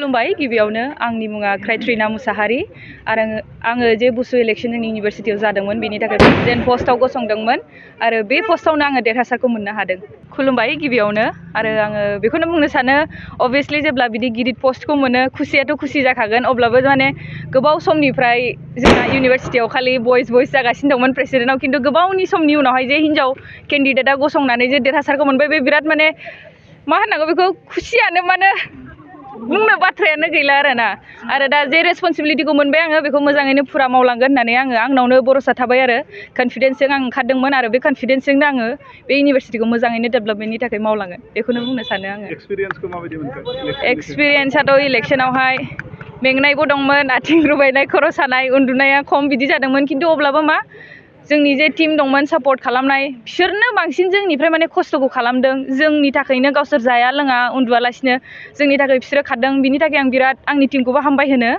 खुलुमबाय गिबियावनो आंनि मुङा क्राइट्रिना मुसाहारि आरो आङो जे बुसु इलेक्शन जोंनि इउनिभारसिटियाव जादोंमोन बेनि थाखाय प्रेसिडेन्ट पस्टआव गसंदोंमोन आरो बे पस्टआवनो आङो देरहासारखौ मोननो हादों। खुलुमबाय गिबियावनो आरो आङो बेखौनो बुंनो सानो अभियासलि जेब्ला बिदि गिदिर पस्टखौ मोनो खुसियाथ' खुसि जाखागोन अब्लाबो माने गोबाव समनिफ्राय जोंना इउनिभारसिटियाव खालि बयस जागासिनो दंमोन प्रेसिडेन्टआव खिन्थु गोबावनि समनि उनावहाय जे हिनजाव केन्डिडेटआ गसंनानै जे देरहासारखौ मोनबाय बे बिराद माने मा होननांगौ बेखौ खुसियानो माने बुंनो बाथ्रायानो गैला आरोना आरो दा जे रेसपन्सिबिलिटिखौ मोनबाय आङो बेखौ मोजाङैनो फुरा मावलांगोन होननानै आंनावनो भरसा थाबाय आरो कनफिडेन्सजों आं ओंखारदोंमोन आरो बे कनफिडेन्सजोंनो आङो बे इउनिभारसिटिखौ मोजाङैनो डेभेलपमेन्टनि थाखाय मावलांगोन बेखौनो बुंनो सानो आङो। एक्सपिरियेन्सखौ माबायदि मोनखो? एक्सपिरियेन्सआथ' इलेक्सनावहाय मेंनायबो दंमोन आथिं रुबायनाय खर' सानाय उन्दुनाया खम बिदि जादोंमोन खिन्थु अब्लाबो मा जोंनि जे टिम दंमोन सापर्ट खालामनाय बिसोरनो बांसिन जोंनिफ्राय माने खस्थ'खौ खालामदों जोंनि थाखायनो गावसोर जाया लोङा उन्दुआलासिनो जोंनि थाखाय बिसोरो खारदों बिनि थाखाय आं बिराद आंनि टिमखौबो हामबाय होनो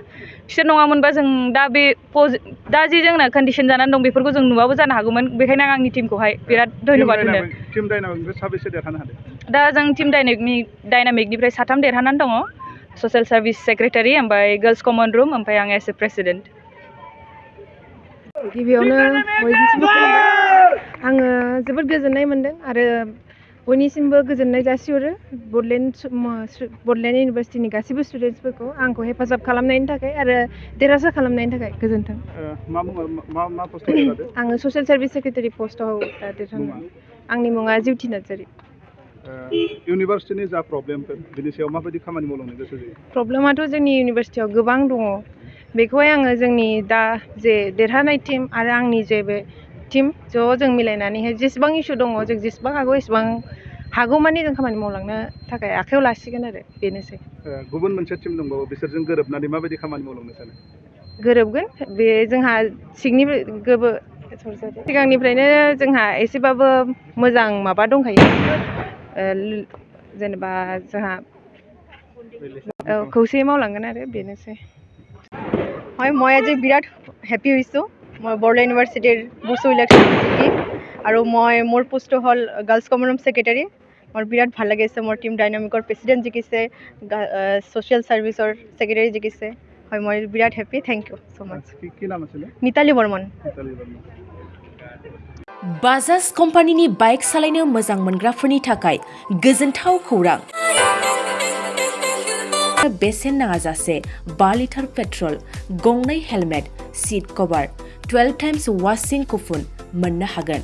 बिसोर नङामोनबा जों दा जे जोंना कन्डिसन जानानै दं बेफोरखौ जों नुवाबो जानो हागौमोन बेखायनो आं आंनि टिमखौहाय बिराद धन्यबाद होनो। टिम डायनामिकनिफ्राय साबेसे देरहानो हादों? दा जों टिम डायनामिकनिफ्राय 3 देरहानानै दङ ससियेल सार्भिस सेक्रेटारि ओमफ्राय गर्ल्स कमन रुम ओमफ्राय आं एस ए प्रेसिडेन्ट। गिबियावनो बयनिसिमबो खुलुमबाय आङो जोबोद गोजोननाय मोन्दों आरो बयनिसिमबो गोजोननाय जासिहरो बड'लेण्ड इउनिभारसिटिनि गासैबो स्टुडेन्टसफोरखौ आंखौ हेफाजाब खालामनायनि थाखाय आरो देरहासार खालामनायनि थाखाय गोजोन्थों। मा पस्टआव देरहादों? आङो ससियेल सार्भिस सेक्रेटारि पस्टआव देरहादों। आंनि मुङा जिउथि नार्जारि। इउनिभारसिटिनि जा प्रब्लेमफोर बिनि सायाव माबायदि खामानि मावलांनो गोसो जायो? प्रब्लेमाथ' जोंनि इउनिभारसिटियाव गोबां दङ बेखौहाय आङो जोंनि दा जे देरहानाय टिम आरो आंनि जे बे टिम जों मिलायनानैहाय जेसेबां इसु दङ जों जेसेबां हागौ एसेबां हागौमानि जों खामानि मावलांनो थाखाय आखायाव लासिगोन आरो बेनोसै। गुबुन मोनसे टिम दंबावो बिसोरजों गोरोबनानै माबायदि खामानि मावलांनो सानो? गोरोबगोन बे जोंहा सिगांनिफ्रायनो जोंहा एसेबाबो मोजां माबा दंखायो जेनेबा जोंहा खौसेयै मावलांगोन आरो बेनोसै। হয় মই আজি বিৰাট হেপী হৈছোঁ মই বড়োলেণ্ড ইউনিভাৰ্চিটিৰ বুসু ইলেকশ্যন জিকি আৰু মোৰ পোষ্টটো হ'ল গাৰ্লছ কমন ৰুম ছেক্ৰেটাৰী। মোৰ বিৰাট ভাল লাগিছে মোৰ টিম ডাইনামিকৰ প্ৰেছিডেণ্ট জিকিছে ছ'চিয়েল ছাৰ্ভিচৰ ছেক্ৰেটাৰী জিকিছে হয় মই বিৰাট হেপী থেংক ইউ ছ' মাছ। কি নাম আছিলে? মিতালী বৰ্মন। बाजाज कम्पानिनि बाइक सालायनो मोजां मोनग्राफोरनि थाखाय गोजोनथाव खौरां। बेसेन नाङाजासे 5 लिटार पेट्रल, गंनै हेलमेट, सीट कभार, 12 टाइम्स वाशिं कुपन मोननो हागोन।